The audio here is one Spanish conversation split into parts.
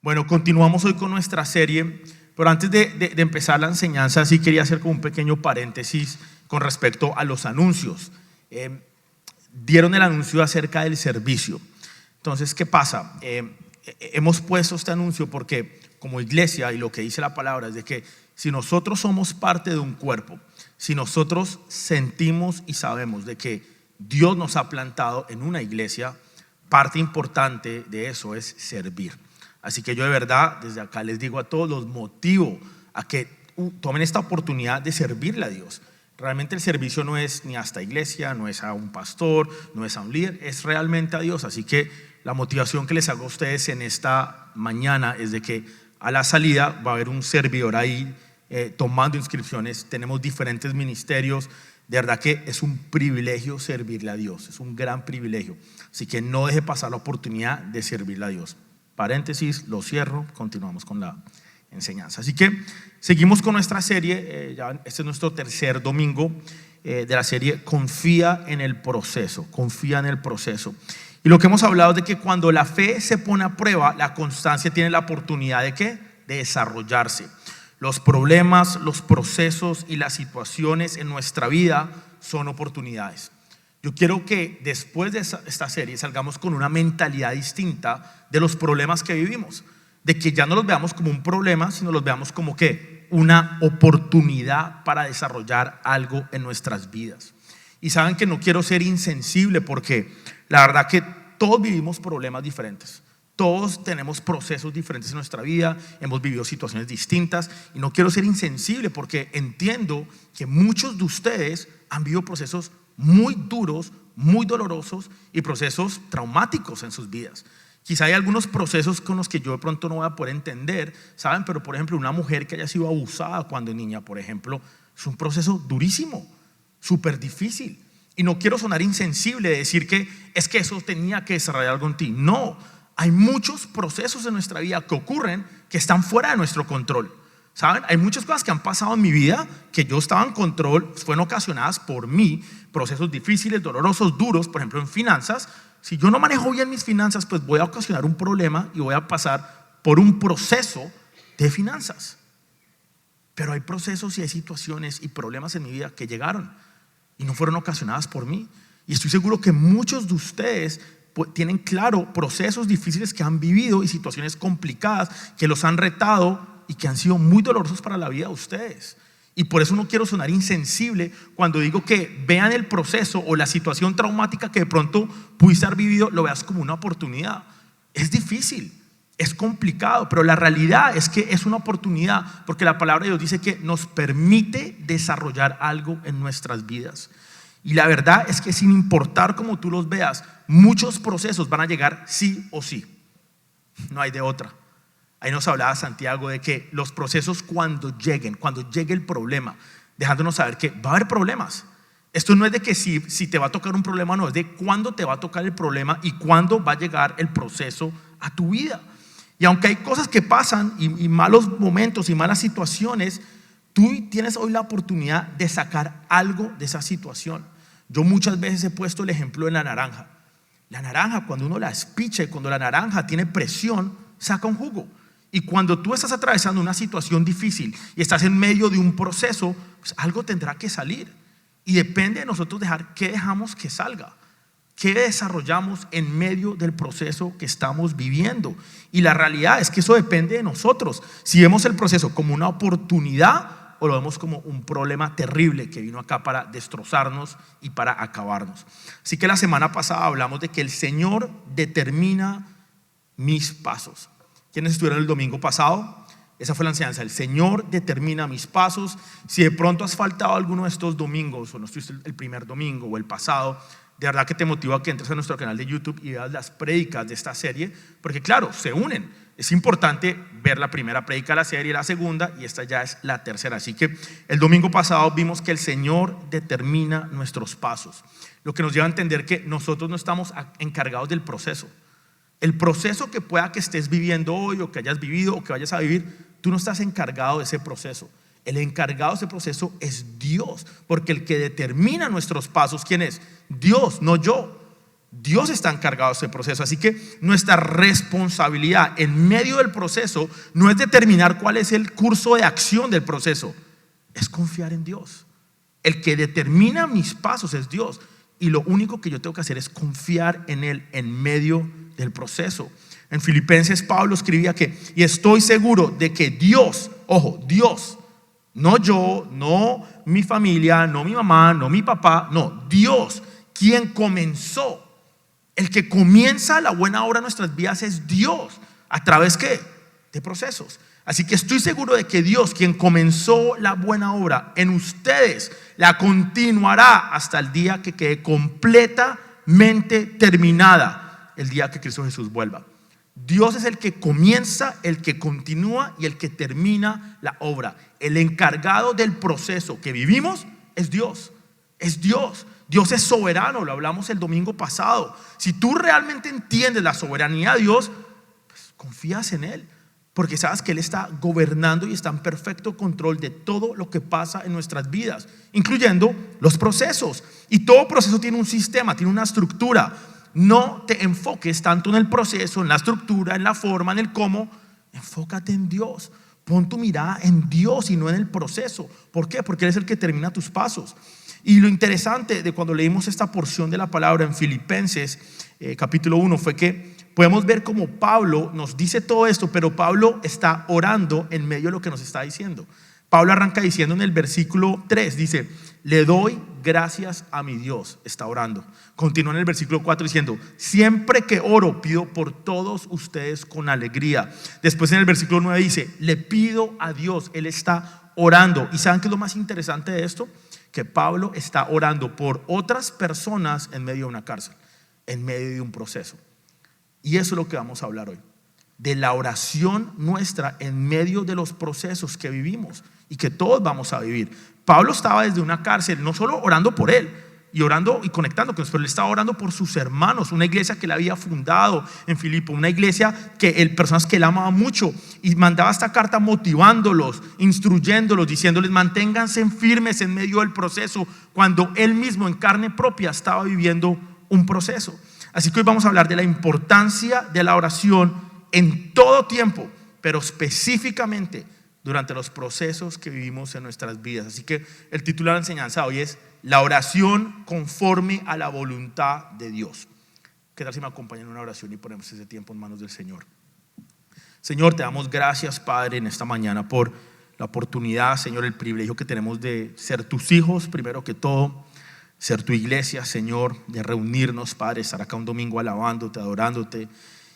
Bueno, continuamos hoy con nuestra serie, pero antes de empezar la enseñanza, sí quería hacer como un pequeño paréntesis con respecto a los anuncios. Dieron el anuncio acerca del servicio. Entonces, ¿qué pasa? Hemos puesto este anuncio porque como iglesia, y lo que dice la palabra es de que si nosotros somos parte de un cuerpo, si nosotros sentimos y sabemos de que Dios nos ha plantado en una iglesia, parte importante de eso es servir. Así que yo de verdad desde acá les digo a todos, los motivo a que tomen esta oportunidad de servirle a Dios. Realmente el servicio no es ni a esta iglesia, no es a un pastor, no es a un líder, es realmente a Dios. Así que la motivación que les hago a ustedes en esta mañana es de que a la salida va a haber un servidor ahí tomando inscripciones. Tenemos diferentes ministerios. De verdad que es un privilegio servirle a Dios, es un gran privilegio. Así que no deje pasar la oportunidad de servirle a Dios. Paréntesis, lo cierro, continuamos con la enseñanza. Así que seguimos con nuestra serie, este es nuestro tercer domingo de la serie Confía en el proceso, confía en el proceso. Y lo que hemos hablado es de que cuando la fe se pone a prueba, la constancia tiene la oportunidad de ¿qué? De desarrollarse. Los problemas, los procesos y las situaciones en nuestra vida son oportunidades. Yo quiero que después de esta serie salgamos con una mentalidad distinta de los problemas que vivimos, de que ya no los veamos como un problema, sino los veamos como ¿qué? Una oportunidad para desarrollar algo en nuestras vidas. Y saben que no quiero ser insensible porque la verdad que todos vivimos problemas diferentes. Todos tenemos procesos diferentes en nuestra vida, hemos vivido situaciones distintas y no quiero ser insensible porque entiendo que muchos de ustedes han vivido procesos muy duros, muy dolorosos y procesos traumáticos en sus vidas. Quizá hay algunos procesos con los que yo de pronto no voy a poder entender, ¿saben? Pero por ejemplo, una mujer que haya sido abusada cuando niña, por ejemplo, es un proceso durísimo, súper difícil. Y no quiero sonar insensible de decir que es que eso tenía que desarrollar algo en ti. No, hay muchos procesos en nuestra vida que ocurren que están fuera de nuestro control. ¿Saben? Hay muchas cosas que han pasado en mi vida que yo estaba en control, fueron ocasionadas por mí, procesos difíciles, dolorosos, duros, por ejemplo en finanzas. Si yo no manejo bien mis finanzas, pues voy a ocasionar un problema y voy a pasar por un proceso de finanzas. Pero hay procesos y hay situaciones y problemas en mi vida que llegaron y no fueron ocasionadas por mí. Y estoy seguro que muchos de ustedes tienen claro procesos difíciles que han vivido y situaciones complicadas que los han retado y que han sido muy dolorosos para la vida de ustedes. Y por eso no quiero sonar insensible cuando digo que vean el proceso o la situación traumática que de pronto pudiste haber vivido, lo veas como una oportunidad. Es difícil, es complicado, pero la realidad es que es una oportunidad porque la palabra de Dios dice que nos permite desarrollar algo en nuestras vidas. Y la verdad es que sin importar cómo tú los veas, muchos procesos van a llegar sí o sí. No hay de otra. Ahí nos hablaba Santiago de que los procesos cuando llegue el problema, dejándonos saber que va a haber problemas. Esto no es de que si te va a tocar un problema, no, es de cuándo te va a tocar el problema y cuándo va a llegar el proceso a tu vida. Y aunque hay cosas que pasan y malos momentos y malas situaciones, tú tienes hoy la oportunidad de sacar algo de esa situación. Yo muchas veces he puesto el ejemplo de la naranja. La naranja, cuando uno la espicha y cuando la naranja tiene presión, saca un jugo. Y cuando tú estás atravesando una situación difícil y estás en medio de un proceso, pues algo tendrá que salir. Y depende de nosotros dejar qué dejamos que salga, qué desarrollamos en medio del proceso que estamos viviendo. Y la realidad es que eso depende de nosotros. Si vemos el proceso como una oportunidad o lo vemos como un problema terrible que vino acá para destrozarnos y para acabarnos. Así que la semana pasada hablamos de que el Señor determina mis pasos. ¿Quiénes estuvieron el domingo pasado? Esa fue la enseñanza. El Señor determina mis pasos. Si de pronto has faltado alguno de estos domingos o no estuviste el primer domingo o el pasado, de verdad que te motivo a que entres a nuestro canal de YouTube y veas las prédicas de esta serie, porque claro, se unen. Es importante ver la primera prédica de la serie, la segunda, y esta ya es la tercera. Así que el domingo pasado vimos que el Señor determina nuestros pasos, lo que nos lleva a entender que nosotros no estamos encargados del proceso. El proceso que pueda que estés viviendo hoy o que hayas vivido o que vayas a vivir, tú no estás encargado de ese proceso. El encargado de ese proceso es Dios, porque el que determina nuestros pasos, ¿quién es? Dios, no yo. Dios está encargado de ese proceso. Así que nuestra responsabilidad en medio del proceso no es determinar cuál es el curso de acción del proceso, es confiar en Dios. El que determina mis pasos es Dios, y lo único que yo tengo que hacer es confiar en Él en medio del proceso. En Filipenses Pablo escribía y estoy seguro de que Dios, ojo, Dios, no yo, no mi familia, no mi mamá, no mi papá, no, Dios, quien comenzó. El que comienza la buena obra en nuestras vidas es Dios. ¿A través qué? De procesos. Así que estoy seguro de que Dios, quien comenzó la buena obra en ustedes, la continuará hasta el día que quede completamente terminada, el día que Cristo Jesús vuelva. Dios es el que comienza, el que continúa y el que termina la obra. El encargado del proceso que vivimos es Dios. Es Dios. Dios es soberano, lo hablamos el domingo pasado. Si tú realmente entiendes la soberanía de Dios, pues confías en Él, porque sabes que Él está gobernando y está en perfecto control de todo lo que pasa en nuestras vidas, incluyendo los procesos. Y todo proceso tiene un sistema, tiene una estructura. No te enfoques tanto en el proceso, en la estructura, en la forma, en el cómo. Enfócate en Dios. Pon tu mirada en Dios y no en el proceso. ¿Por qué? Porque Él es el que termina tus pasos. Y lo interesante de cuando leímos esta porción de la palabra en Filipenses capítulo 1 fue que podemos ver cómo Pablo nos dice todo esto, pero Pablo está orando en medio de lo que nos está diciendo. Pablo arranca diciendo en el versículo 3, dice: le doy gracias a mi Dios. Está orando. Continúa en el versículo 4 diciendo: siempre que oro pido por todos ustedes con alegría. Después en el versículo 9 dice: le pido a Dios. Él está orando. ¿Y saben qué es lo más interesante de esto? Que Pablo está orando por otras personas en medio de una cárcel, en medio de un proceso. Y eso es lo que vamos a hablar hoy, de la oración nuestra en medio de los procesos que vivimos y que todos vamos a vivir. Pablo estaba desde una cárcel, no solo orando por él y orando y conectando, pero él estaba orando por sus hermanos, una iglesia que él había fundado en Filipo, una iglesia personas que él amaba mucho, y mandaba esta carta motivándolos, instruyéndolos, diciéndoles: manténganse firmes en medio del proceso, cuando él mismo en carne propia estaba viviendo un proceso. Así que hoy vamos a hablar de la importancia de la oración en todo tiempo, pero específicamente durante los procesos que vivimos en nuestras vidas. Así que el título de la enseñanza hoy es: la oración conforme a la voluntad de Dios. ¿Qué tal si me acompañan en una oración y ponemos ese tiempo en manos del Señor? Señor, te damos gracias, Padre, en esta mañana por la oportunidad, Señor, el privilegio que tenemos de ser tus hijos, primero que todo, ser tu iglesia, Señor, de reunirnos, Padre, estar acá un domingo alabándote, adorándote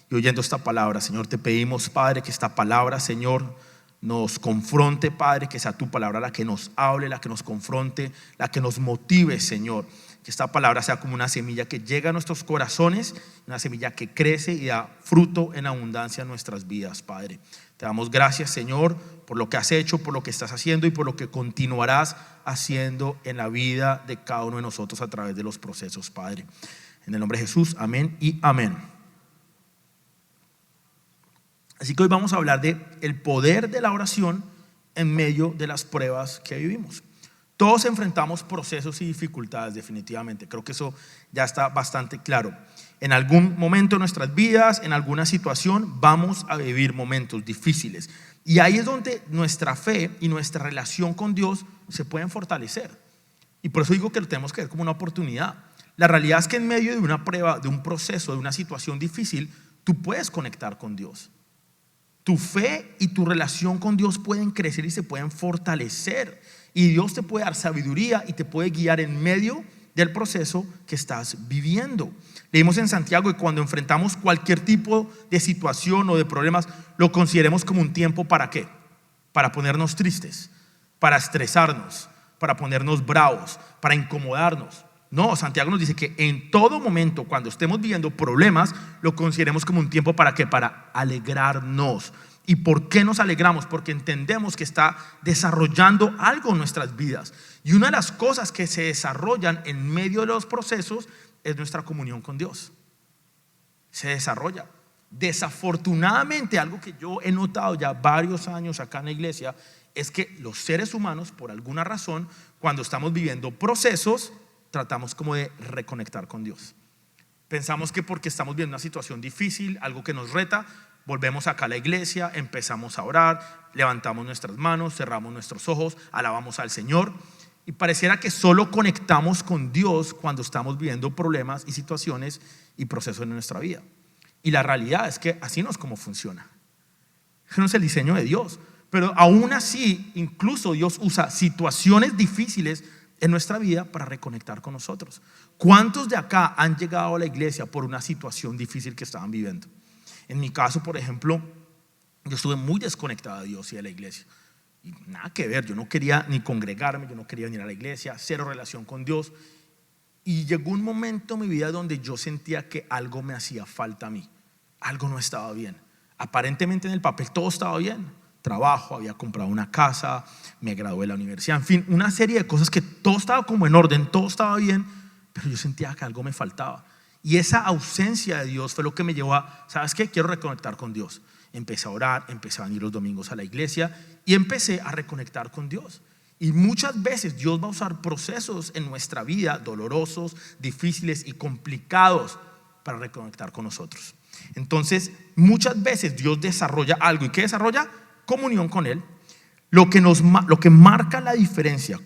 y oyendo esta palabra. Señor, te pedimos, Padre, que esta palabra, Señor, nos confronte, Padre, que sea tu palabra la que nos hable, la que nos confronte, la que nos motive, Señor. Que esta palabra sea como una semilla que llega a nuestros corazones, una semilla que crece y da fruto en abundancia en nuestras vidas, Padre. Te damos gracias, Señor, por lo que has hecho, por lo que estás haciendo y por lo que continuarás haciendo en la vida de cada uno de nosotros a través de los procesos, Padre. En el nombre de Jesús, amén y amén. Así que hoy vamos a hablar de el poder de la oración en medio de las pruebas que vivimos. Todos enfrentamos procesos y dificultades, definitivamente. Creo que eso ya está bastante claro. En algún momento de nuestras vidas, en alguna situación, vamos a vivir momentos difíciles. Y ahí es donde nuestra fe y nuestra relación con Dios se pueden fortalecer. Y por eso digo que lo tenemos que ver como una oportunidad. La realidad es que en medio de una prueba, de un proceso, de una situación difícil, tú puedes conectar con Dios. Tu fe y tu relación con Dios pueden crecer y se pueden fortalecer. Y Dios te puede dar sabiduría y te puede guiar en medio del proceso que estás viviendo. Leímos en Santiago que cuando enfrentamos cualquier tipo de situación o de problemas, lo consideremos como un tiempo ¿para qué? Para ponernos tristes, para estresarnos, para ponernos bravos, para incomodarnos. No, Santiago nos dice que en todo momento, cuando estemos viviendo problemas, lo consideremos como un tiempo ¿para qué? Para alegrarnos. ¿Y por qué nos alegramos? Porque entendemos que está desarrollando algo en nuestras vidas. Y una de las cosas que se desarrollan en medio de los procesos es nuestra comunión con Dios. Se desarrolla. Desafortunadamente, algo que yo he notado ya varios años acá en la iglesia es que los seres humanos, por alguna razón, cuando estamos viviendo procesos, tratamos como de reconectar con Dios. Pensamos que porque estamos viendo una situación difícil, algo que nos reta, volvemos acá a la iglesia, empezamos a orar, levantamos nuestras manos, cerramos nuestros ojos, alabamos al Señor y pareciera que solo conectamos con Dios cuando estamos viviendo problemas y situaciones y procesos en nuestra vida. Y la realidad es que así no es como funciona. Ese no es el diseño de Dios. Pero aún así, incluso Dios usa situaciones difíciles en nuestra vida para reconectar con nosotros. ¿Cuántos de acá han llegado a la iglesia por una situación difícil que estaban viviendo? En mi caso, por ejemplo, yo estuve muy desconectado de Dios y de la iglesia. Y nada que ver, yo no quería ni congregarme, yo no quería venir a la iglesia, cero relación con Dios. Y llegó un momento en mi vida donde yo sentía que algo me hacía falta a mí. Algo no estaba bien. Aparentemente en el papel todo estaba bien. Trabajo, había comprado una casa, me gradué de la universidad, en fin, una serie de cosas que todo estaba como en orden, todo estaba bien, pero yo sentía que algo me faltaba. Y esa ausencia de Dios fue lo que me llevó a, ¿sabes qué? Quiero reconectar con Dios. Empecé a orar, empecé a venir los domingos a la iglesia y empecé a reconectar con Dios. Y muchas veces Dios va a usar procesos en nuestra vida dolorosos, difíciles y complicados para reconectar con nosotros. Entonces, muchas veces Dios desarrolla algo. ¿Y qué desarrolla? Comunión con Él. Lo que marca la diferencia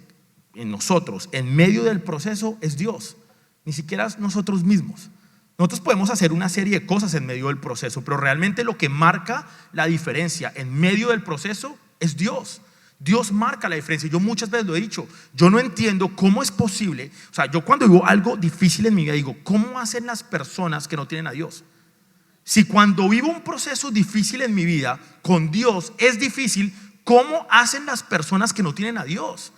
en nosotros en medio del proceso es Dios, ni siquiera nosotros mismos. Nosotros podemos hacer una serie de cosas en medio del proceso, pero realmente lo que marca la diferencia en medio del proceso es Dios. Dios marca la diferencia. Yo muchas veces lo he dicho, yo no entiendo cómo es posible. O sea, yo cuando vivo algo difícil en mi vida digo, ¿cómo hacen las personas que no tienen a Dios? Si cuando vivo un proceso difícil en mi vida con Dios es difícil, ¿cómo hacen las personas que no tienen a Dios?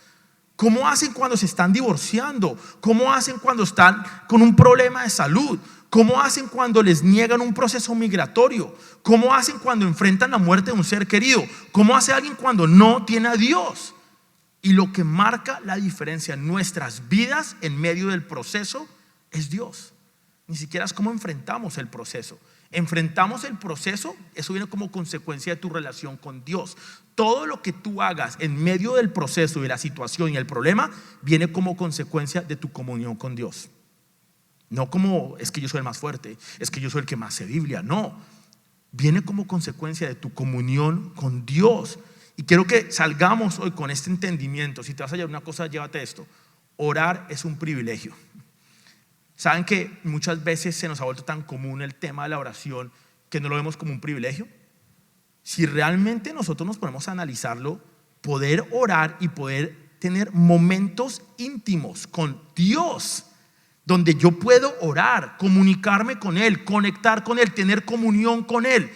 ¿Cómo hacen cuando se están divorciando? ¿Cómo hacen cuando están con un problema de salud? ¿Cómo hacen cuando les niegan un proceso migratorio? ¿Cómo hacen cuando enfrentan la muerte de un ser querido? ¿Cómo hace alguien cuando no tiene a Dios? Y lo que marca la diferencia en nuestras vidas en medio del proceso es Dios. Ni siquiera es cómo enfrentamos el proceso. Enfrentamos el proceso, eso viene como consecuencia de tu relación con Dios. Todo lo que tú hagas en medio del proceso, de la situación y el problema, viene como consecuencia de tu comunión con Dios. No como es que yo soy el más fuerte, es que yo soy el que más sé Biblia. No, viene como consecuencia de tu comunión con Dios. Y quiero que salgamos hoy con este entendimiento. Si te vas a llevar una cosa, llévate esto. Orar es un privilegio. ¿Saben que muchas veces se nos ha vuelto tan común el tema de la oración que no lo vemos como un privilegio? Si realmente nosotros nos ponemos a analizarlo, poder orar y poder tener momentos íntimos con Dios, donde yo puedo orar, comunicarme con Él, conectar con Él, tener comunión con Él,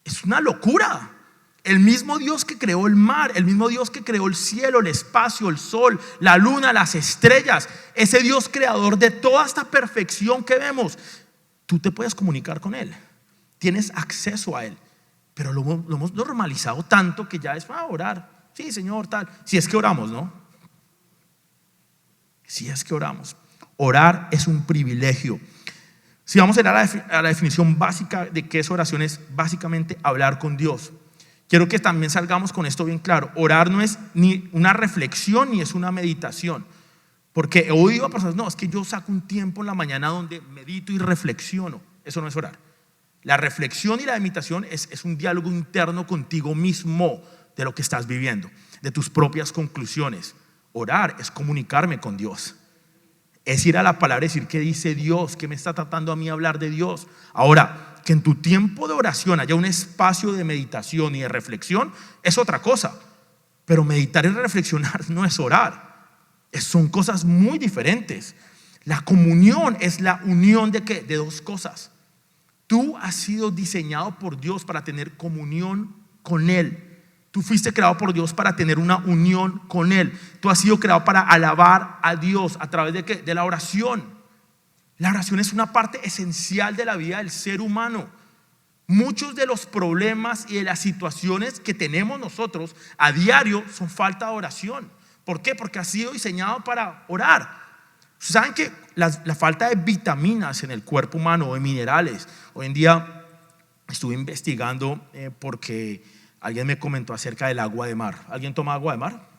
es una locura. El mismo Dios que creó el mar, el mismo Dios que creó el cielo, el espacio, el sol, la luna, las estrellas, ese Dios creador de toda esta perfección que vemos, tú te puedes comunicar con Él, tienes acceso a Él, pero lo hemos normalizado tanto que ya es orar, sí Señor, tal, si es que oramos, ¿no? Si es que oramos. Orar es un privilegio. Si vamos a ir a la definición básica de qué es oración, es básicamente hablar con Dios. Quiero que también salgamos con esto bien claro. Orar no es ni una reflexión ni es una meditación. Porque he oído a personas, no, es que yo saco un tiempo en la mañana donde medito y reflexiono. Eso no es orar. La reflexión y la meditación es un diálogo interno contigo mismo de lo que estás viviendo, de tus propias conclusiones. Orar es comunicarme con Dios. Es ir a la palabra y decir qué dice Dios, qué me está tratando a mí hablar de Dios. Ahora, que en tu tiempo de oración haya un espacio de meditación y de reflexión es otra cosa. Pero meditar y reflexionar no es orar. Son cosas muy diferentes. La comunión es la unión ¿de qué? De dos cosas. Tú has sido diseñado por Dios para tener comunión con Él. Tú fuiste creado por Dios para tener una unión con Él. Tú has sido creado para alabar a Dios a través de ¿qué? De la oración. La oración es una parte esencial de la vida del ser humano. Muchos de los problemas y de las situaciones que tenemos nosotros a diario son falta de oración. ¿Por qué? Porque ha sido diseñado para orar. ¿Saben que la falta de vitaminas en el cuerpo humano o de minerales? Hoy en día estuve investigando porque alguien me comentó acerca del agua de mar. ¿Alguien toma agua de mar?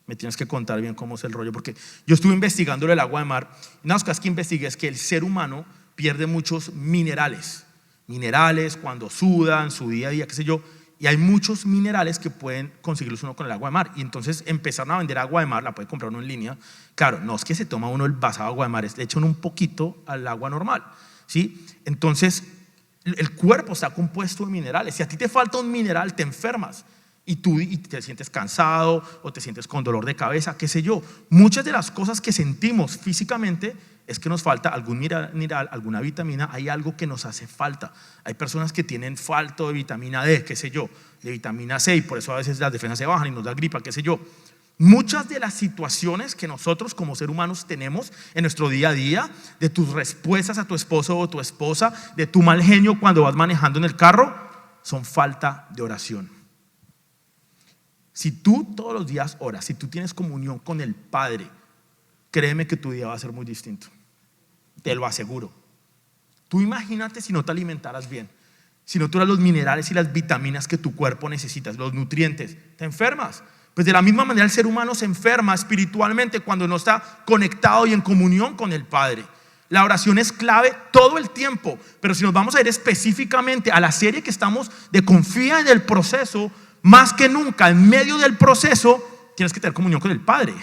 Me tienes que contar bien cómo es el rollo, porque yo estuve investigando el agua de mar. Y una de las cosas que investigué es que el ser humano pierde muchos minerales. Minerales cuando sudan, su día a día, qué sé yo. Y hay muchos minerales que pueden conseguirlos uno con el agua de mar. Y entonces empezaron a vender agua de mar, la puede comprar uno en línea. Claro, no es que se toma uno el vaso de agua de mar, le echan un poquito al agua normal, ¿sí? Entonces, el cuerpo está compuesto de minerales. Si a ti te falta un mineral, te enfermas. Y te sientes cansado o te sientes con dolor de cabeza, qué sé yo. Muchas de las cosas que sentimos físicamente es que nos falta algún mineral, alguna vitamina, hay algo que nos hace falta. Hay personas que tienen falta de vitamina D, qué sé yo, de vitamina C, y por eso a veces las defensas se bajan y nos da gripa, qué sé yo. Muchas de las situaciones que nosotros como seres humanos tenemos en nuestro día a día, de tus respuestas a tu esposo o tu esposa, de tu mal genio cuando vas manejando en el carro, son falta de oración. Si tú todos los días oras, si tú tienes comunión con el Padre, créeme que tu día va a ser muy distinto. Te lo aseguro. Tú imagínate si no te alimentaras bien, si no tuvieras los minerales y las vitaminas que tu cuerpo necesita, los nutrientes, te enfermas. Pues de la misma manera el ser humano se enferma espiritualmente cuando no está conectado y en comunión con el Padre. La oración es clave todo el tiempo, pero si nos vamos a ir específicamente a la serie que estamos de confía en el proceso, más que nunca en medio del proceso tienes que tener comunión con el Padre.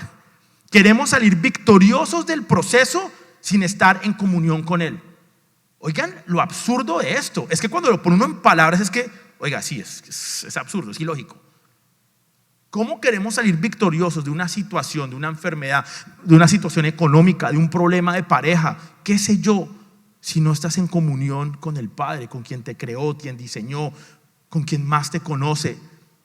Queremos salir victoriosos del proceso sin estar en comunión con Él. Oigan, lo absurdo de esto es que cuando lo pone uno en palabras es que, oiga, sí, es absurdo, es ilógico. ¿Cómo queremos salir victoriosos de una situación, de una enfermedad, de una situación económica, de un problema de pareja, qué sé yo, si no estás en comunión con el Padre, con quien te creó, quien diseñó, con quien más te conoce?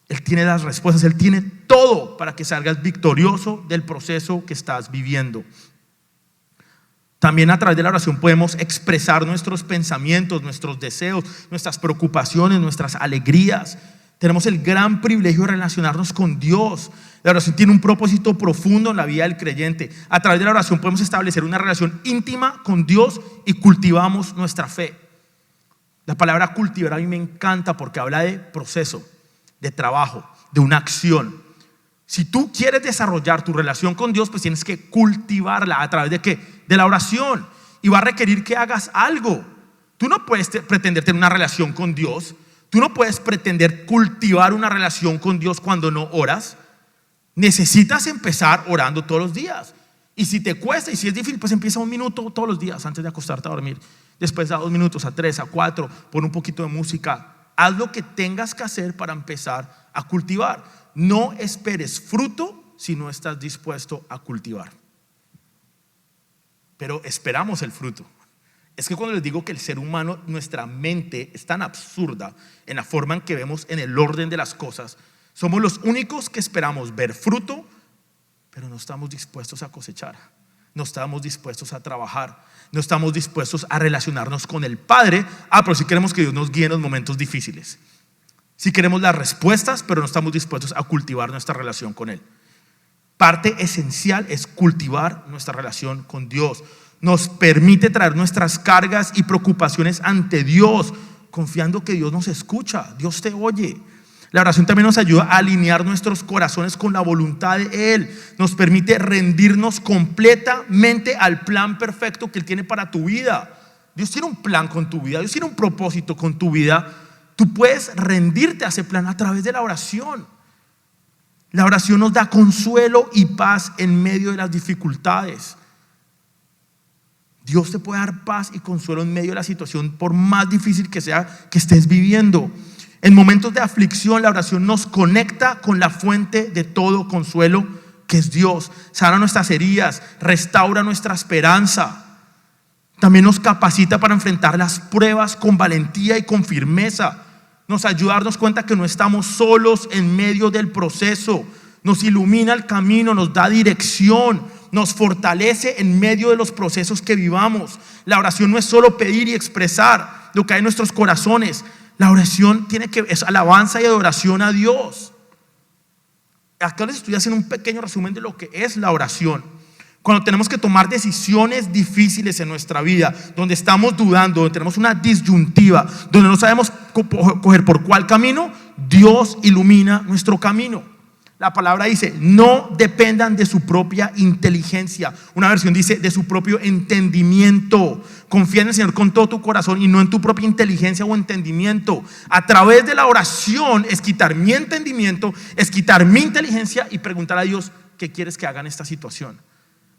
Él tiene las respuestas, Él tiene todo para que salgas victorioso del proceso que estás viviendo. También a través de la oración podemos expresar nuestros pensamientos, nuestros deseos, nuestras preocupaciones, nuestras alegrías. Tenemos el gran privilegio de relacionarnos con Dios. La oración tiene un propósito profundo en la vida del creyente. A través de la oración podemos establecer una relación íntima con Dios y cultivamos nuestra fe. La palabra cultivar a mí me encanta porque habla de proceso, de trabajo, de una acción. Si tú quieres desarrollar tu relación con Dios, pues tienes que cultivarla. ¿A través de qué? De la oración. Y va a requerir que hagas algo. Tú no puedes pretender tener una relación con Dios. Tú no puedes pretender cultivar una relación con Dios cuando no oras. Necesitas empezar orando todos los días. Y si te cuesta y si es difícil, pues empieza 1 minuto todos los días antes de acostarte a dormir. Después da 2 minutos, a 3, a 4, pon un poquito de música. Haz lo que tengas que hacer para empezar a cultivar. No esperes fruto si no estás dispuesto a cultivar. Pero esperamos el fruto. Es que cuando les digo que el ser humano, nuestra mente es tan absurda en la forma en que vemos en el orden de las cosas, somos los únicos que esperamos ver fruto, pero no estamos dispuestos a cosechar. No estamos dispuestos a trabajar. No estamos dispuestos a relacionarnos con el Padre. Pero sí queremos que Dios nos guíe en los momentos difíciles. Sí queremos las respuestas, pero no estamos dispuestos a cultivar nuestra relación con Él. Parte esencial es cultivar nuestra relación con Dios. Nos permite traer nuestras cargas y preocupaciones ante Dios, confiando que Dios nos escucha, Dios te oye. La oración también nos ayuda a alinear nuestros corazones con la voluntad de Él. Nos permite rendirnos completamente al plan perfecto que Él tiene para tu vida. Dios tiene un plan con tu vida, Dios tiene un propósito con tu vida. Tú puedes rendirte a ese plan a través de la oración. La oración nos da consuelo y paz en medio de las dificultades. Dios te puede dar paz y consuelo en medio de la situación, por más difícil que sea que estés viviendo. En momentos de aflicción, la oración nos conecta con la fuente de todo consuelo, que es Dios. Sana nuestras heridas, restaura nuestra esperanza. También nos capacita para enfrentar las pruebas con valentía y con firmeza. Nos ayuda a darnos cuenta que no estamos solos en medio del proceso. Nos ilumina el camino, nos da dirección, nos fortalece en medio de los procesos que vivamos. La oración no es solo pedir y expresar lo que hay en nuestros corazones. La oración es alabanza y adoración a Dios. Acá les estoy haciendo un pequeño resumen de lo que es la oración. Cuando tenemos que tomar decisiones difíciles en nuestra vida, donde estamos dudando, donde tenemos una disyuntiva, donde no sabemos coger por cuál camino, Dios ilumina nuestro camino. La palabra dice, no dependan de su propia inteligencia. Una versión dice, de su propio entendimiento. Confía en el Señor con todo tu corazón y no en tu propia inteligencia o entendimiento. A través de la oración es quitar mi entendimiento, es quitar mi inteligencia y preguntar a Dios, ¿qué quieres que haga en esta situación?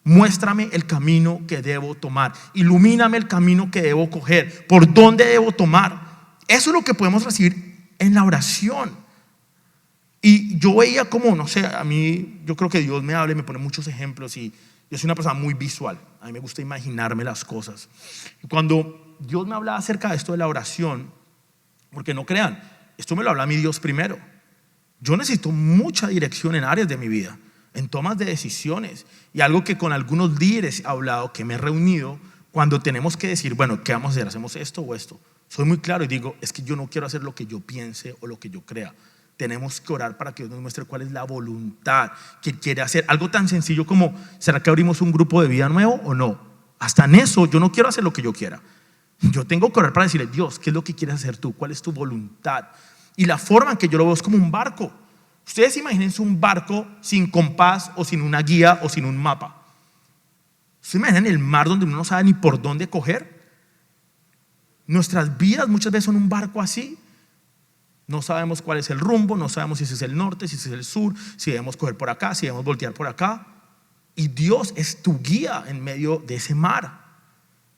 Muéstrame el camino que debo tomar. Ilumíname el camino que debo coger. ¿Por dónde debo tomar? Eso es lo que podemos recibir en la oración. Y yo veía como, no sé, a mí, yo creo que Dios me habla y me pone muchos ejemplos y yo soy una persona muy visual. A mí me gusta imaginarme las cosas. Y cuando Dios me hablaba acerca de esto de la oración, porque no crean, esto me lo habla mi Dios primero. Yo necesito mucha dirección en áreas de mi vida, en tomas de decisiones. Y algo que con algunos líderes he hablado, que me he reunido, cuando tenemos que decir, bueno, ¿qué vamos a hacer? ¿Hacemos esto o esto? Soy muy claro y digo, es que yo no quiero hacer lo que yo piense o lo que yo crea. Tenemos que orar para que Dios nos muestre cuál es la voluntad que quiere hacer. Algo tan sencillo como, ¿será que abrimos un grupo de vida nuevo o no? Hasta en eso yo no quiero hacer lo que yo quiera. Yo tengo que orar para decirle, Dios, ¿qué es lo que quieres hacer tú? ¿Cuál es tu voluntad? Y la forma en que yo lo veo es como un barco. Ustedes imagínense un barco sin compás o sin una guía o sin un mapa. ¿Ustedes imaginan el mar donde uno no sabe ni por dónde coger? Nuestras vidas muchas veces son un barco así. No sabemos cuál es el rumbo, no sabemos si ese es el norte, si ese es el sur, si debemos coger por acá, si debemos voltear por acá. Y Dios es tu guía en medio de ese mar.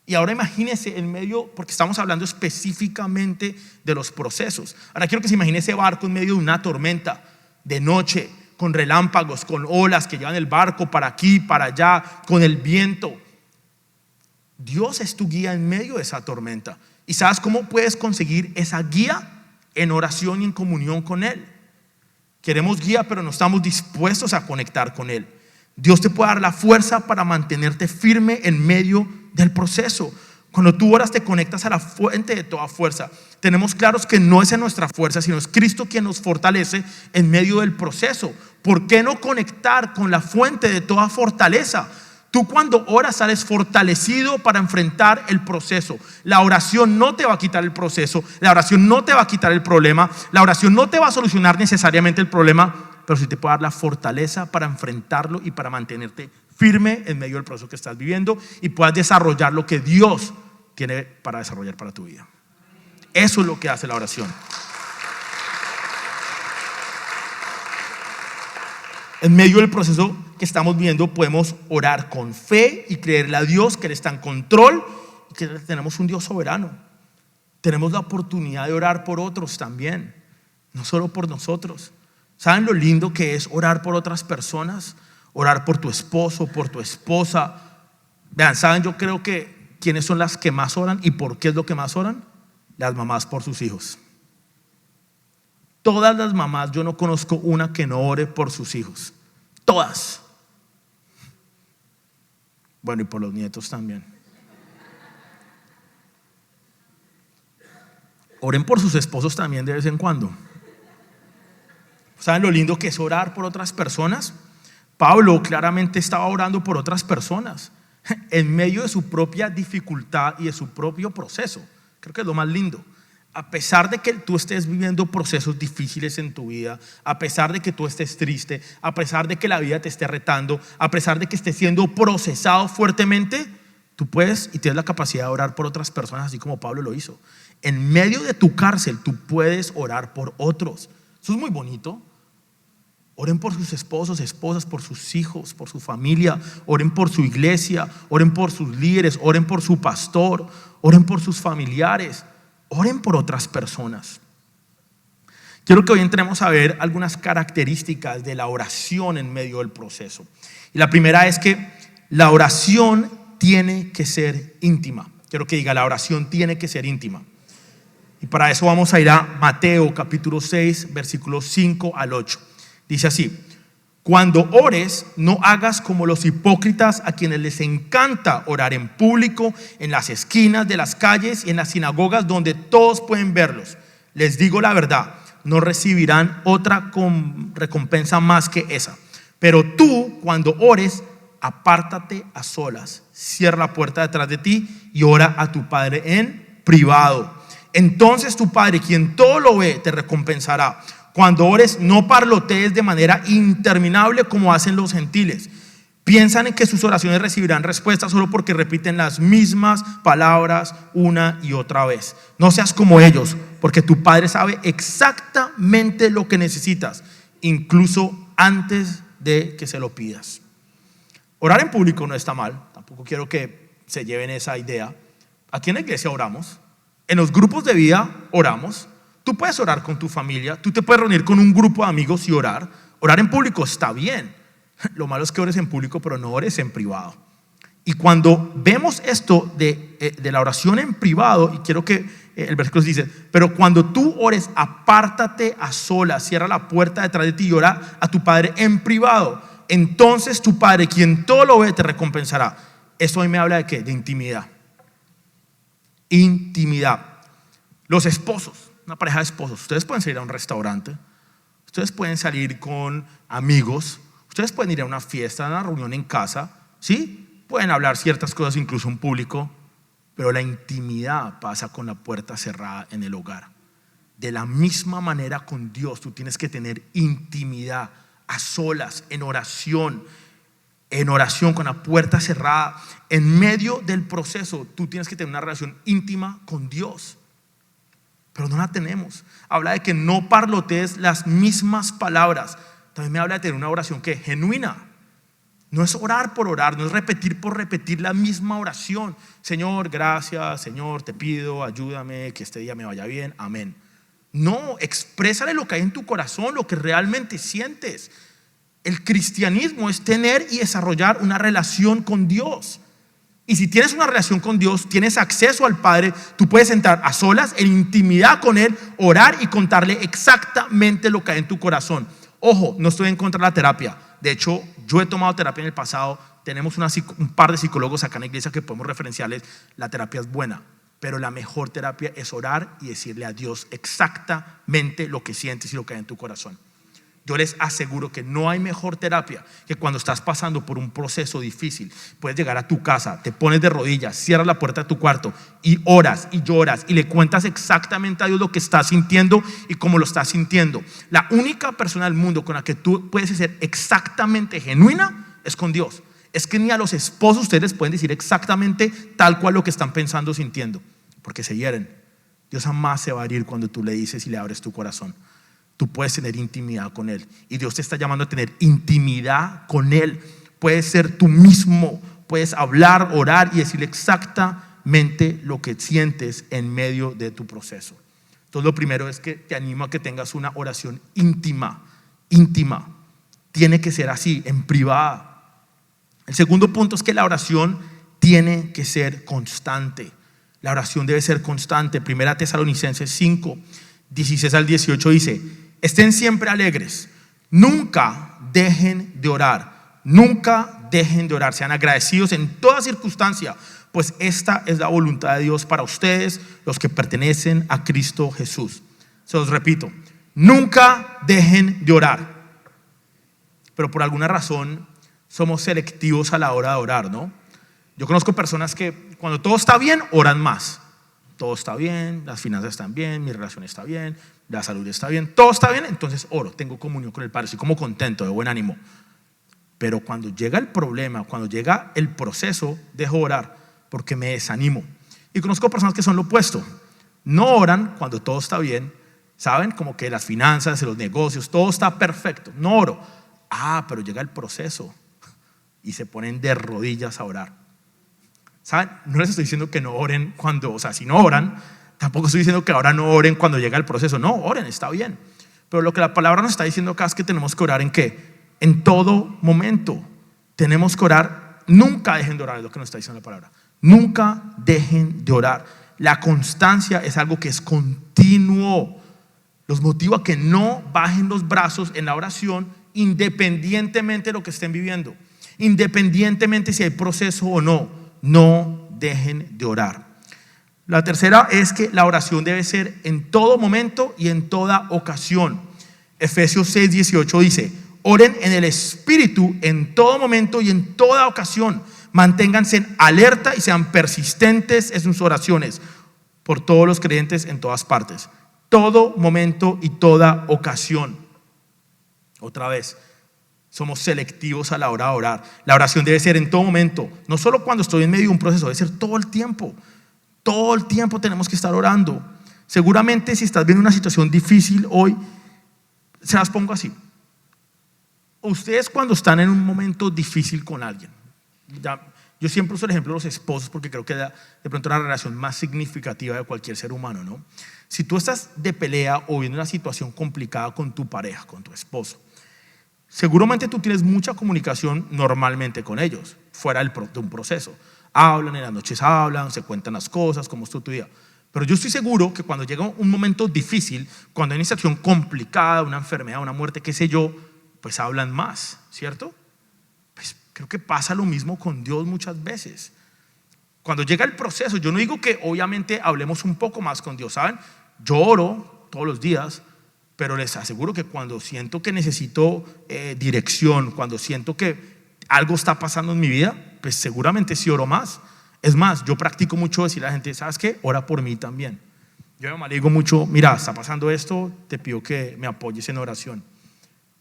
Y ahora imagínese en medio, porque estamos hablando específicamente de los procesos. Ahora quiero que se imagine ese barco en medio de una tormenta, de noche, con relámpagos, con olas que llevan el barco para aquí, para allá, con el viento. Dios es tu guía en medio de esa tormenta. ¿Y sabes cómo puedes conseguir esa guía? En oración y en comunión con Él. Queremos guía, pero no estamos dispuestos a conectar con Él. Dios te puede dar la fuerza para mantenerte firme en medio del proceso. Cuando tú oras te conectas a la fuente de toda fuerza. Tenemos claros que no es en nuestra fuerza, sino es Cristo quien nos fortalece en medio del proceso. ¿Por qué no conectar con la fuente de toda fortaleza? Tú cuando oras sales fortalecido para enfrentar el proceso. La oración no te va a quitar el proceso. La oración no te va a quitar el problema. La oración no te va a solucionar necesariamente el problema, pero sí te puede dar la fortaleza para enfrentarlo y para mantenerte firme en medio del proceso que estás viviendo y puedas desarrollar lo que Dios tiene para desarrollar para tu vida. Eso es lo que hace la oración. En medio del proceso que estamos viendo podemos orar con fe y creerle a Dios que Él está en control y que tenemos un Dios soberano. Tenemos la oportunidad de orar por otros también, no solo por nosotros. ¿Saben lo lindo que es orar por otras personas? Orar por tu esposo, por tu esposa. Vean, ¿saben? Yo creo que ¿quiénes son las que más oran y por qué es lo que más oran? Las mamás por sus hijos. Todas las mamás, yo no conozco una que no ore por sus hijos. Todas. Bueno, y por los nietos también. Oren por sus esposos también de vez en cuando. ¿Saben lo lindo que es orar por otras personas? Pablo claramente estaba orando por otras personas en medio de su propia dificultad y de su propio proceso. Creo que es lo más lindo. A pesar de que tú estés viviendo procesos difíciles en tu vida, a pesar de que tú estés triste, a pesar de que la vida te esté retando, a pesar de que estés siendo procesado fuertemente, tú puedes y tienes la capacidad de orar por otras personas, así como Pablo lo hizo. En medio de tu cárcel, tú puedes orar por otros. Eso es muy bonito. Oren por sus esposos, esposas, por sus hijos, por su familia. Oren por su iglesia, oren por sus líderes, oren por su pastor, oren por sus familiares. Oren por otras personas. Quiero que hoy entremos a ver algunas características de la oración en medio del proceso. Y la primera es que la oración tiene que ser íntima. Quiero que diga, la oración tiene que ser íntima. Y para eso vamos a ir a Mateo capítulo 6, versículos 5 al 8. Dice así: cuando ores, no hagas como los hipócritas, a quienes les encanta orar en público, en las esquinas de las calles y en las sinagogas donde todos pueden verlos. Les digo la verdad, no recibirán otra recompensa más que esa. Pero tú, cuando ores, apártate a solas, cierra la puerta detrás de ti y ora a tu Padre en privado. Entonces tu Padre, quien todo lo ve, te recompensará. Cuando ores, no parlotees de manera interminable como hacen los gentiles. Piensan en que sus oraciones recibirán respuesta solo porque repiten las mismas palabras una y otra vez. No seas como ellos, porque tu Padre sabe exactamente lo que necesitas, incluso antes de que se lo pidas. Orar en público no está mal, tampoco quiero que se lleven esa idea. Aquí en la iglesia oramos, en los grupos de vida oramos. Tú puedes orar con tu familia, tú te puedes reunir con un grupo de amigos y orar. Orar en público está bien. Lo malo es que ores en público, pero no ores en privado. Y cuando vemos esto de la oración en privado, y quiero que el versículo dice, pero cuando tú ores, apártate a solas, cierra la puerta detrás de ti y ora a tu Padre en privado. Entonces tu Padre, quien todo lo ve, te recompensará. Eso a mí me habla de ¿qué? De intimidad. Intimidad. Los esposos, una pareja de esposos, ustedes pueden salir a un restaurante, ustedes pueden salir con amigos, ustedes pueden ir a una fiesta, a una reunión en casa, ¿sí? Pueden hablar ciertas cosas incluso en público, pero la intimidad pasa con la puerta cerrada en el hogar. De la misma manera con Dios, tú tienes que tener intimidad a solas, en oración con la puerta cerrada. En medio del proceso, tú tienes que tener una relación íntima con Dios. Pero no la tenemos. Habla de que no parlotees las mismas palabras. También me habla de tener una oración que es genuina. No es orar por orar, no es repetir por repetir la misma oración. Señor, gracias, Señor, te pido, ayúdame, que este día me vaya bien, amén. No, exprésale lo que hay en tu corazón, lo que realmente sientes. El cristianismo es tener y desarrollar una relación con Dios. Y si tienes una relación con Dios, tienes acceso al Padre, tú puedes entrar a solas en intimidad con Él, orar y contarle exactamente lo que hay en tu corazón. Ojo, no estoy en contra de la terapia. De hecho, yo he tomado terapia en el pasado. Tenemos un par de psicólogos acá en la iglesia que podemos referenciarles. La terapia es buena, pero la mejor terapia es orar y decirle a Dios exactamente lo que sientes y lo que hay en tu corazón. Yo les aseguro que no hay mejor terapia que cuando estás pasando por un proceso difícil. Puedes llegar a tu casa, te pones de rodillas, cierras la puerta de tu cuarto y oras y lloras y le cuentas exactamente a Dios lo que estás sintiendo y cómo lo estás sintiendo. La única persona del mundo con la que tú puedes ser exactamente genuina es con Dios. Es que ni a los esposos ustedes les pueden decir exactamente tal cual lo que están pensando o sintiendo, porque se hieren. Dios jamás se va a herir cuando tú le dices y le abres tu corazón. Tú puedes tener intimidad con Él y Dios te está llamando a tener intimidad con Él. Puedes ser tú mismo, puedes hablar, orar y decirle exactamente lo que sientes en medio de tu proceso. Entonces lo primero es que te animo a que tengas una oración íntima. Tiene que ser así, en privada. El segundo punto es que la oración tiene que ser constante. La oración debe ser constante. Primera Tesalonicenses 5, 16 al 18 dice: estén siempre alegres, nunca dejen de orar, sean agradecidos en toda circunstancia, pues esta es la voluntad de Dios para ustedes, los que pertenecen a Cristo Jesús. Se los repito, nunca dejen de orar. Pero por alguna razón somos selectivos a la hora de orar, ¿no? Yo conozco personas que cuando todo está bien, oran más. Todo está bien, las finanzas están bien, mi relación está bien, la salud está bien, todo está bien, entonces oro, tengo comunión con el Padre, estoy como contento, de buen ánimo. Pero cuando llega el problema, cuando llega el proceso, dejo orar porque me desanimo. Y conozco personas que son lo opuesto. No oran cuando todo está bien, saben, como que las finanzas, los negocios, todo está perfecto. No oro. Pero llega el proceso y se ponen de rodillas a orar. ¿Saben? No les estoy diciendo que no oren si no oran, tampoco estoy diciendo que ahora no oren cuando llega el proceso. No, oren, está bien. Pero lo que la palabra nos está diciendo acá es que tenemos que orar ¿en qué? En todo momento. Tenemos que orar. Nunca dejen de orar, es lo que nos está diciendo la palabra. Nunca dejen de orar. La constancia es algo que es continuo. Los motiva a que no bajen los brazos en la oración, independientemente de lo que estén viviendo. Independientemente si hay proceso o no. No dejen de orar. La tercera es que la oración debe ser en todo momento y en toda ocasión. Efesios 6, 18 dice: oren en el Espíritu en todo momento y en toda ocasión. Manténganse alerta y sean persistentes en sus oraciones por todos los creyentes en todas partes. todo momento y toda ocasión. Otra vez, somos selectivos a la hora de orar. La oración debe ser en todo momento, no solo cuando estoy en medio de un proceso, debe ser todo el tiempo. Todo el tiempo tenemos que estar orando. Seguramente si estás viendo una situación difícil hoy, se las pongo así. Ustedes cuando están en un momento difícil con alguien, yo siempre uso el ejemplo de los esposos porque creo que de pronto es la relación más significativa de cualquier ser humano, ¿no? Si tú estás de pelea o viendo una situación complicada con tu pareja, con tu esposo, seguramente tú tienes mucha comunicación normalmente con ellos, fuera de un proceso. Hablan, en las noches hablan, se cuentan las cosas, cómo estuvo tu día. Pero yo estoy seguro que cuando llega un momento difícil, cuando hay una situación complicada, una enfermedad, una muerte, qué sé yo, pues hablan más, ¿cierto? Pues creo que pasa lo mismo con Dios muchas veces. Cuando llega el proceso, yo no digo que obviamente hablemos un poco más con Dios, ¿saben? Yo oro todos los días, pero les aseguro que cuando siento que necesito dirección, cuando siento que algo está pasando en mi vida, pues seguramente sí oro más. Es más, yo practico mucho decir a la gente, ¿sabes qué? Ora por mí también. Yo a mi mamá le digo mucho, mira, está pasando esto, te pido que me apoyes en oración.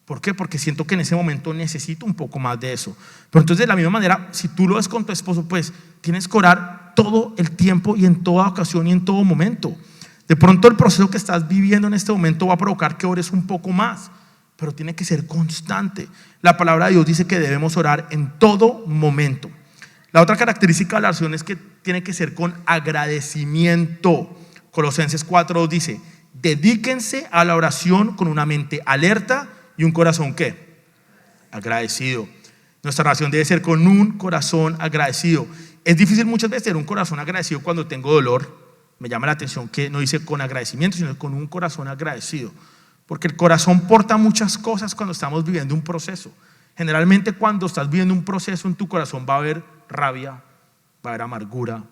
¿Por qué? Porque siento que en ese momento necesito un poco más de eso. Pero entonces de la misma manera, si tú lo ves con tu esposo, pues tienes que orar todo el tiempo y en toda ocasión y en todo momento. De pronto el proceso que estás viviendo en este momento va a provocar que ores un poco más, pero tiene que ser constante. La palabra de Dios dice que debemos orar en todo momento. La otra característica de la oración es que tiene que ser con agradecimiento. Colosenses 4:2 dice, dedíquense a la oración con una mente alerta y un corazón ¿qué? Agradecido. Nuestra oración debe ser con un corazón agradecido. Es difícil muchas veces tener un corazón agradecido cuando tengo dolor. Me llama la atención que no dice con agradecimiento, sino con un corazón agradecido. Porque el corazón porta muchas cosas cuando estamos viviendo un proceso. Generalmente cuando estás viviendo un proceso en tu corazón va a haber rabia, va a haber amargura,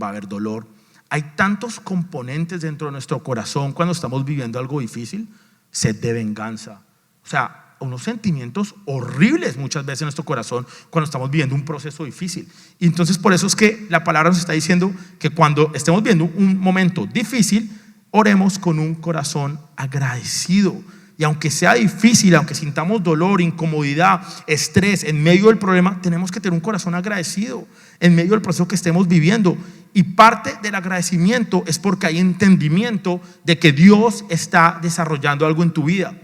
va a haber dolor. Hay tantos componentes dentro de nuestro corazón cuando estamos viviendo algo difícil. Sed de venganza. O sea, unos sentimientos horribles muchas veces en nuestro corazón cuando estamos viviendo un proceso difícil. Y entonces por eso es que la palabra nos está diciendo que cuando estemos viviendo un momento difícil, oremos con un corazón agradecido. Y aunque sea difícil, aunque sintamos dolor, incomodidad, estrés en medio del problema, tenemos que tener un corazón agradecido en medio del proceso que estemos viviendo. Y parte del agradecimiento es porque hay entendimiento de que Dios está desarrollando algo en tu vida.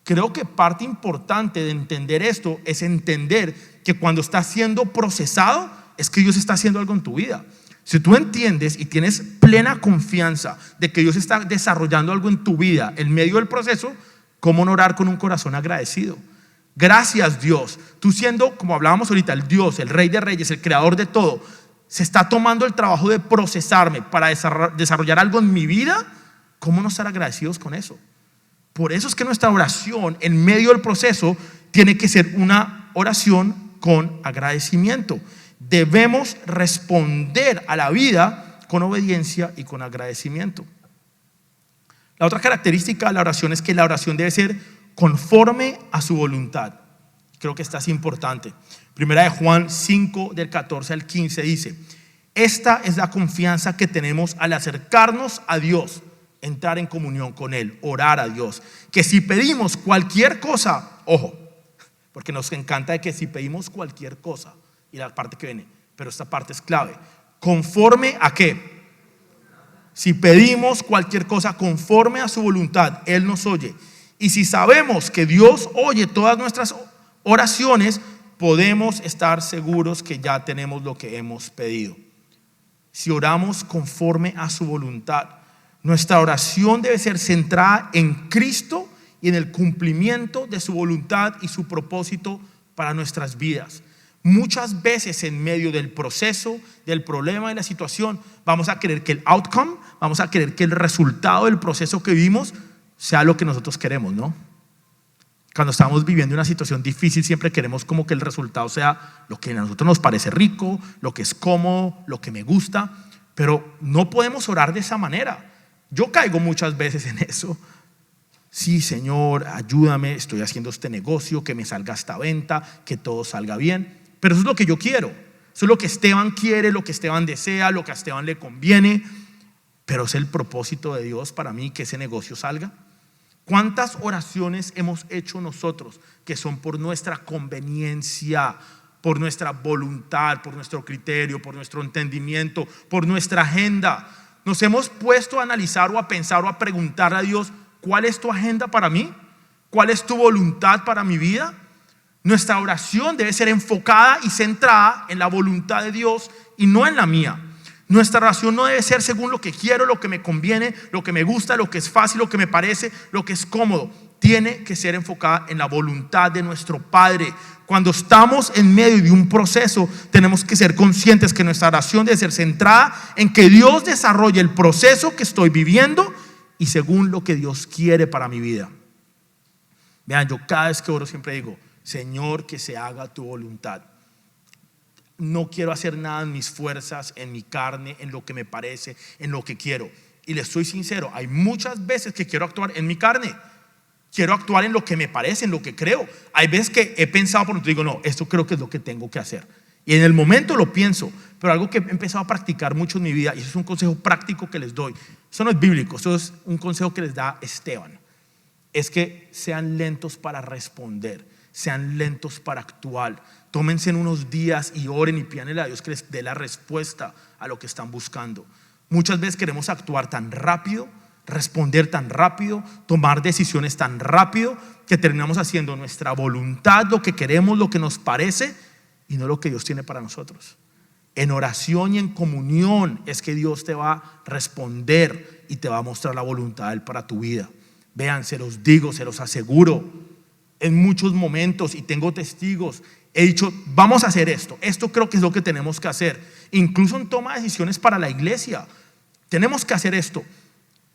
Creo que parte importante de entender esto es entender que cuando estás siendo procesado es que Dios está haciendo algo en tu vida. Si tú entiendes y tienes plena confianza de que Dios está desarrollando algo en tu vida en medio del proceso, ¿cómo no orar con un corazón agradecido? Gracias Dios, tú siendo, como hablábamos ahorita, el Dios, el Rey de Reyes, el Creador de todo, se está tomando el trabajo de procesarme para desarrollar algo en mi vida. ¿Cómo no estar agradecidos con eso? Por eso es que nuestra oración en medio del proceso tiene que ser una oración con agradecimiento. Debemos responder a la vida con obediencia y con agradecimiento. La otra característica de la oración es que la oración debe ser conforme a su voluntad. Creo que esta es importante. Primera de Juan 5 del 14 al 15 dice, esta es la confianza que tenemos al acercarnos a Dios, entrar en comunión con Él, orar a Dios, que si pedimos cualquier cosa, ojo, porque nos encanta de que si pedimos cualquier cosa, y la parte que viene, pero esta parte es clave, conforme a qué, si pedimos cualquier cosa conforme a su voluntad, Él nos oye, y si sabemos que Dios oye todas nuestras oraciones, podemos estar seguros que ya tenemos lo que hemos pedido. Si oramos conforme a su voluntad, nuestra oración debe ser centrada en Cristo y en el cumplimiento de su voluntad y su propósito para nuestras vidas. Muchas veces en medio del proceso, del problema, de la situación, vamos a querer que el outcome, vamos a querer que el resultado del proceso que vivimos sea lo que nosotros queremos, ¿no? Cuando estamos viviendo una situación difícil siempre queremos como que el resultado sea lo que a nosotros nos parece rico, lo que es cómodo, lo que me gusta, pero no podemos orar de esa manera. Yo caigo muchas veces en eso. Sí, Señor, ayúdame, estoy haciendo este negocio, que me salga esta venta, que todo salga bien. Pero eso es lo que yo quiero. Eso es lo que Esteban quiere, lo que Esteban desea, lo que a Esteban le conviene. pero es el propósito de Dios para mí que ese negocio salga. ¿Cuántas oraciones hemos hecho nosotros que son por nuestra conveniencia, por nuestra voluntad, por nuestro criterio, por nuestro entendimiento, por nuestra agenda? Nos hemos puesto a analizar o a pensar o a preguntarle a Dios: ¿cuál es tu agenda para mí? ¿Cuál es tu voluntad para mi vida? Nuestra oración debe ser enfocada y centrada en la voluntad de Dios y no en la mía. Nuestra oración no debe ser según lo que quiero, lo que me conviene, lo que me gusta, lo que es fácil, lo que me parece, lo que es cómodo. Tiene que ser enfocada en la voluntad de nuestro Padre. Cuando estamos en medio de un proceso, tenemos que ser conscientes que nuestra oración debe ser centrada en que Dios desarrolle el proceso que estoy viviendo y según lo que Dios quiere para mi vida. Vean, yo cada vez que oro siempre digo: Señor, que se haga tu voluntad. No quiero hacer nada en mis fuerzas, en mi carne, en lo que me parece, en lo que quiero. Y les soy sincero, hay muchas veces que quiero actuar en mi carne. Quiero actuar en lo que me parece, en lo que creo. Hay veces que he pensado, por ejemplo, digo: no, esto creo que es lo que tengo que hacer. Y en el momento lo pienso, pero algo que he empezado a practicar mucho en mi vida, y eso es un consejo práctico que les doy. Eso no es bíblico, eso es un consejo que les da Esteban. Es que sean lentos para responder, sean lentos para actuar. Tómense en unos días y oren y pídanle a Dios que les dé la respuesta a lo que están buscando. Muchas veces queremos actuar tan rápido, responder tan rápido, tomar decisiones tan rápido, que terminamos haciendo nuestra voluntad, lo que queremos, lo que nos parece, y no lo que Dios tiene para nosotros. En oración y en comunión es que Dios te va a responder y te va a mostrar la voluntad de Él para tu vida. Vean, se los digo, se los aseguro, en muchos momentos, y tengo testigos, he dicho: vamos a hacer esto creo que es lo que tenemos que hacer. Incluso en toma de decisiones para la iglesia, tenemos que hacer esto.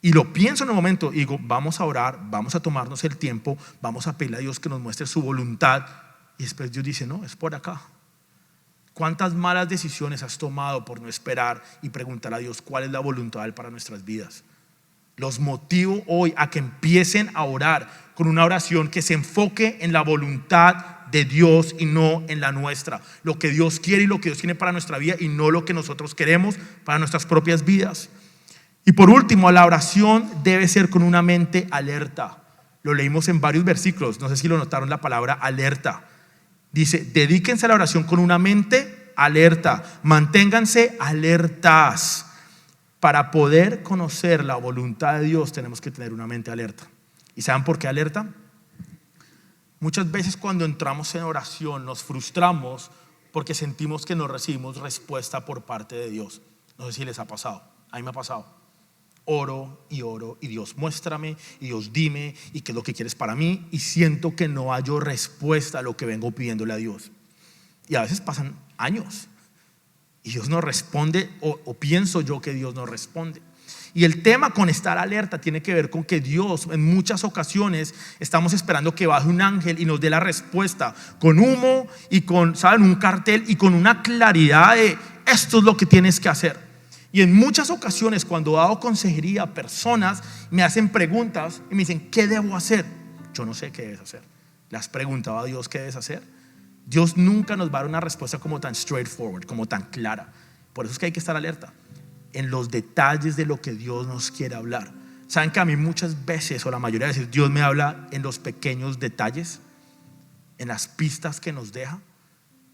Y lo pienso en el momento y digo: vamos a orar, vamos a tomarnos el tiempo, vamos a pedirle a Dios que nos muestre su voluntad. Y después Dios dice: no, es por acá. ¿Cuántas malas decisiones has tomado por no esperar y preguntar a Dios cuál es la voluntad de Él para nuestras vidas? Los motivo hoy a que empiecen a orar con una oración que se enfoque en la voluntad de Dios y no en la nuestra. Lo que Dios quiere y lo que Dios tiene para nuestra vida y no lo que nosotros queremos para nuestras propias vidas. Y por último, la oración debe ser con una mente alerta. Lo leímos en varios versículos, no sé si lo notaron, la palabra alerta. Dice: dedíquense a la oración con una mente alerta, manténganse alertas. Para poder conocer la voluntad de Dios tenemos que tener una mente alerta. ¿Y saben por qué alerta? Muchas veces cuando entramos en oración nos frustramos porque sentimos que no recibimos respuesta por parte de Dios. No sé si les ha pasado, a mí me ha pasado. Oro y Dios muéstrame, y Dios dime, y qué es lo que quieres para mí, y siento que no hallo respuesta a lo que vengo pidiéndole a Dios. Y a veces pasan años y Dios no responde, o pienso yo que Dios no responde. Y el tema con estar alerta tiene que ver con que Dios en muchas ocasiones estamos esperando que baje un ángel y nos dé la respuesta con humo y con, ¿saben?, un cartel y con una claridad de esto es lo que tienes que hacer. Y en muchas ocasiones cuando he dado consejería a personas, me hacen preguntas y me dicen: ¿qué debo hacer? Yo no sé qué debes hacer. ¿Le has preguntado a Dios qué debes hacer? Dios nunca nos va a dar una respuesta como tan straightforward, como tan clara. Por eso es que hay que estar alerta en los detalles de lo que Dios nos quiere hablar. Saben que a mí muchas veces, o la mayoría de veces, Dios me habla en los pequeños detalles, en las pistas que nos deja.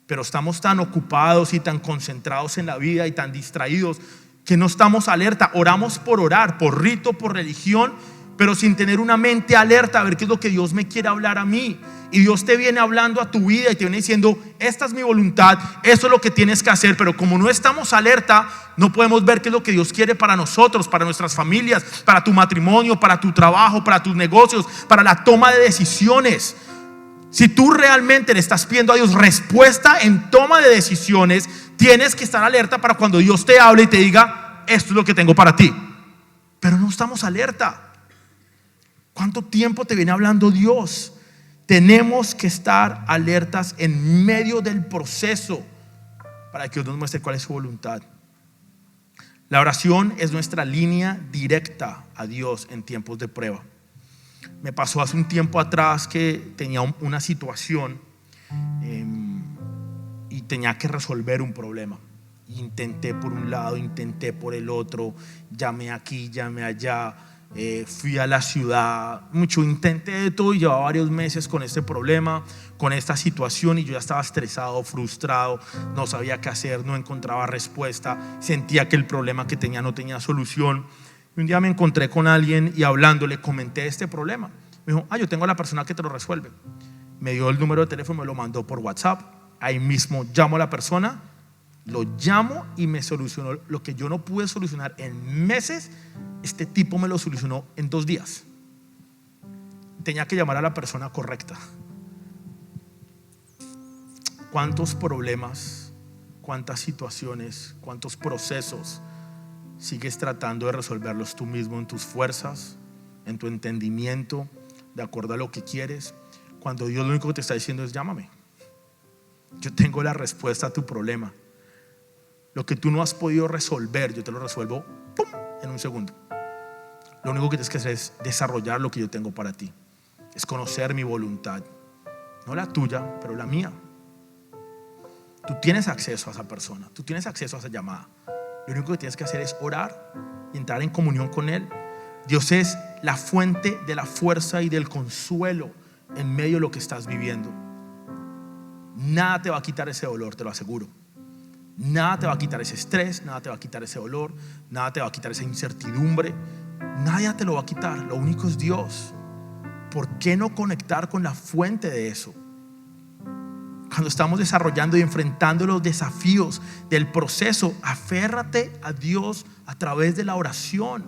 Pero estamos tan ocupados y tan concentrados en la vida y tan distraídos que no estamos alerta. Oramos por orar, por rito, por religión, pero sin tener una mente alerta a ver qué es lo que Dios me quiere hablar a mí. Y Dios te viene hablando a tu vida y te viene diciendo: esta es mi voluntad, esto es lo que tienes que hacer. Pero como no estamos alerta, no podemos ver qué es lo que Dios quiere para nosotros, para nuestras familias, para tu matrimonio, para tu trabajo, para tus negocios, para la toma de decisiones. Si tú realmente le estás pidiendo a Dios respuesta en toma de decisiones, tienes que estar alerta para cuando Dios te hable y te diga: esto es lo que tengo para ti. Pero no estamos alerta. ¿Cuánto tiempo te viene hablando Dios? Tenemos que estar alertas en medio del proceso para que Dios nos muestre cuál es su voluntad. La oración es nuestra línea directa a Dios en tiempos de prueba. Me pasó hace un tiempo atrás que tenía una situación y tenía que resolver un problema. Intenté por un lado, intenté por el otro, llamé aquí, llamé allá, fui a la ciudad, intenté de todo y llevaba varios meses con este problema, con esta situación, y yo ya estaba estresado, frustrado, no sabía qué hacer, no encontraba respuesta, sentía que el problema que tenía no tenía solución. Y un día me encontré con alguien y hablando le comenté este problema. Me dijo, yo tengo a la persona que te lo resuelve. Me dio el número de teléfono, me lo mandó por WhatsApp. Ahí mismo llamo a la persona, lo llamo y me solucionó lo que yo no pude solucionar en meses. Este tipo me lo solucionó en 2 días. Tenía que llamar a la persona correcta. ¿Cuántos problemas, cuántas situaciones, cuántos procesos sigues tratando de resolverlos tú mismo en tus fuerzas, en tu entendimiento, de acuerdo a lo que quieres, cuando Dios lo único que te está diciendo es llámame? Yo tengo la respuesta a tu problema. Lo que tú no has podido resolver, yo te lo resuelvo ¡pum!, en un segundo. Lo único que tienes que hacer es desarrollar lo que yo tengo para ti. Es conocer mi voluntad, no la tuya, pero la mía. Tú tienes acceso a esa persona, tú tienes acceso a esa llamada. Lo único que tienes que hacer es orar y entrar en comunión con Él. Dios es la fuente de la fuerza y del consuelo en medio de lo que estás viviendo. Nada te va a quitar ese dolor, te lo aseguro. Nada te va a quitar ese estrés, nada te va a quitar ese dolor, nada te va a quitar esa incertidumbre. Nadie te lo va a quitar, lo único es Dios. ¿Por qué no conectar con la fuente de eso? Cuando estamos desarrollando y enfrentando los desafíos del proceso, aférrate a Dios a través de la oración.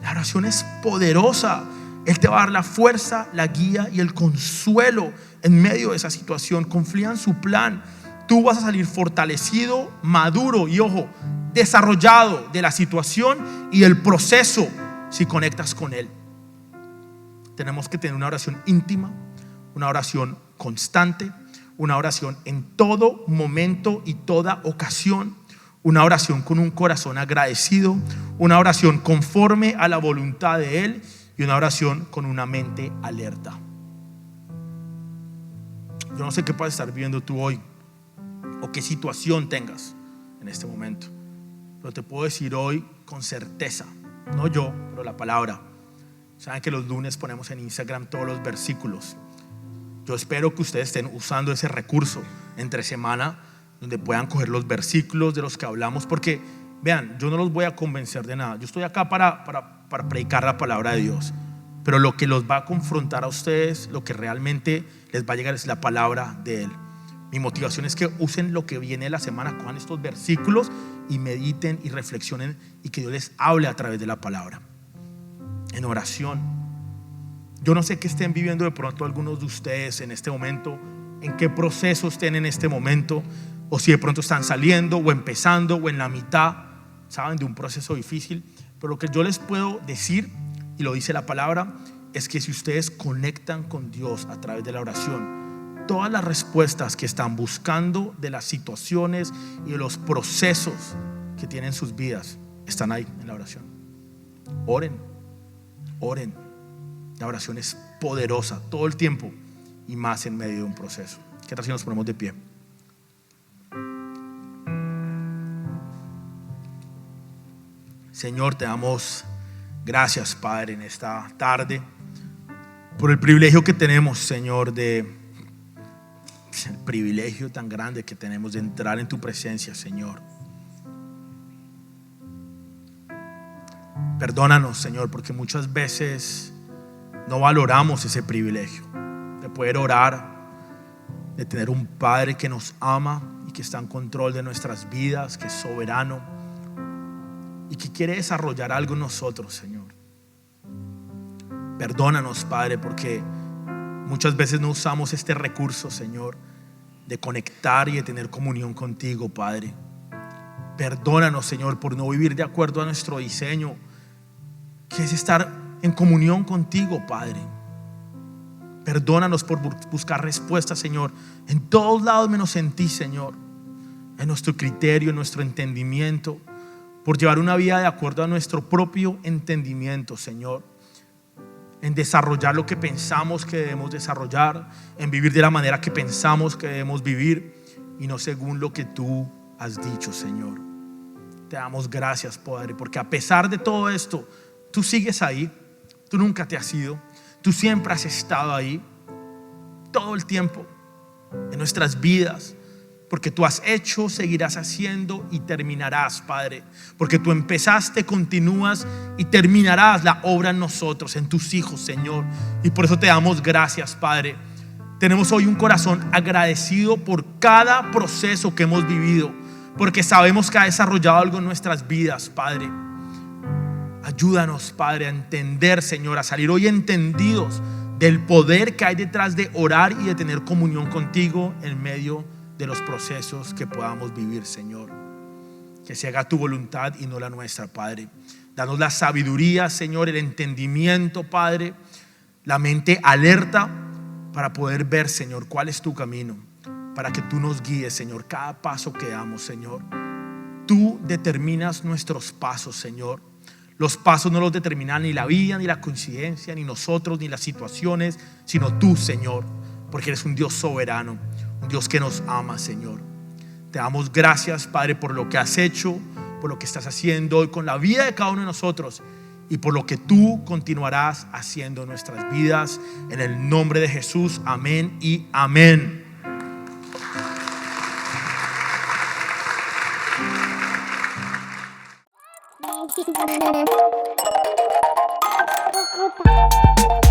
La oración es poderosa. Él te va a dar la fuerza, la guía y el consuelo en medio de esa situación. Confía en su plan. Tú vas a salir fortalecido, maduro y, ojo, desarrollado de la situación y el proceso si conectas con Él. Tenemos que tener una oración íntima, una oración constante, una oración en todo momento y toda ocasión, una oración con un corazón agradecido, una oración conforme a la voluntad de Él y una oración con una mente alerta. Yo no sé qué puedes estar viviendo tú hoy o qué situación tengas en este momento, pero te puedo decir hoy con certeza, no yo, pero la palabra. Saben que los lunes ponemos en Instagram todos los versículos. Yo espero que ustedes estén usando ese recurso entre semana, donde puedan coger los versículos de los que hablamos, porque vean, yo no los voy a convencer de nada. Yo estoy acá para predicar la palabra de Dios, pero lo que los va a confrontar a ustedes, lo que realmente les va a llegar es la palabra de Él. Mi motivación es que usen lo que viene de la semana, cojan estos versículos y mediten y reflexionen, y que Dios les hable a través de la palabra en oración. Yo no sé qué estén viviendo de pronto algunos de ustedes en este momento, en qué proceso estén en este momento, o si de pronto están saliendo o empezando o en la mitad, saben, de un proceso difícil. Pero lo que yo les puedo decir, y lo dice la palabra, es que si ustedes conectan con Dios a través de la oración, todas las respuestas que están buscando de las situaciones y de los procesos que tienen sus vidas están ahí en la oración. Oren, oren. La oración es poderosa todo el tiempo y más en medio de un proceso. ¿Qué tal si nos ponemos de pie? Señor, te damos gracias, Padre, en esta tarde por el privilegio que tenemos, Señor, el privilegio tan grande que tenemos de entrar en tu presencia, Señor. Perdónanos, Señor, porque muchas veces no valoramos ese privilegio de poder orar, de tener un Padre que nos ama y que está en control de nuestras vidas, que es soberano y que quiere desarrollar algo en nosotros, Señor. Perdónanos, Padre, porque muchas veces no usamos este recurso, Señor, de conectar y de tener comunión contigo, Padre. Perdónanos, Señor, por no vivir de acuerdo a nuestro diseño, que es estar en comunión contigo, Padre. Perdónanos por buscar respuestas, Señor, en todos lados menos en ti, Señor, en nuestro criterio, en nuestro entendimiento, por llevar una vida de acuerdo a nuestro propio entendimiento, Señor, en desarrollar lo que pensamos que debemos desarrollar, en vivir de la manera que pensamos que debemos vivir y no según lo que tú has dicho, Señor. Te damos gracias, Padre, porque a pesar de todo esto, tú sigues ahí. Tú nunca te has ido. Tú siempre has estado ahí, todo el tiempo, en nuestras vidas. Porque tú has hecho, seguirás haciendo y terminarás, Padre. Porque tú empezaste, continúas y terminarás la obra en nosotros, en tus hijos, Señor. Y por eso te damos gracias, Padre. Tenemos hoy un corazón agradecido por cada proceso que hemos vivido, porque sabemos que ha desarrollado algo en nuestras vidas, Padre. Ayúdanos, Padre, a entender, Señor, a salir hoy entendidos del poder que hay detrás de orar y de tener comunión contigo en medio de los procesos que podamos vivir, Señor. Que se haga tu voluntad y no la nuestra, Padre. Danos la sabiduría, Señor, el entendimiento, Padre, la mente alerta para poder ver, Señor, cuál es tu camino, para que tú nos guíes, Señor, cada paso que damos, Señor. Tú determinas nuestros pasos, Señor. Los pasos no los determina ni la vida, ni la coincidencia, ni nosotros, ni las situaciones, sino tú, Señor, porque eres un Dios soberano, un Dios que nos ama, Señor. Te damos gracias, Padre, por lo que has hecho, por lo que estás haciendo hoy con la vida de cada uno de nosotros y por lo que tú continuarás haciendo en nuestras vidas. En el nombre de Jesús, amén y amén. Thank you.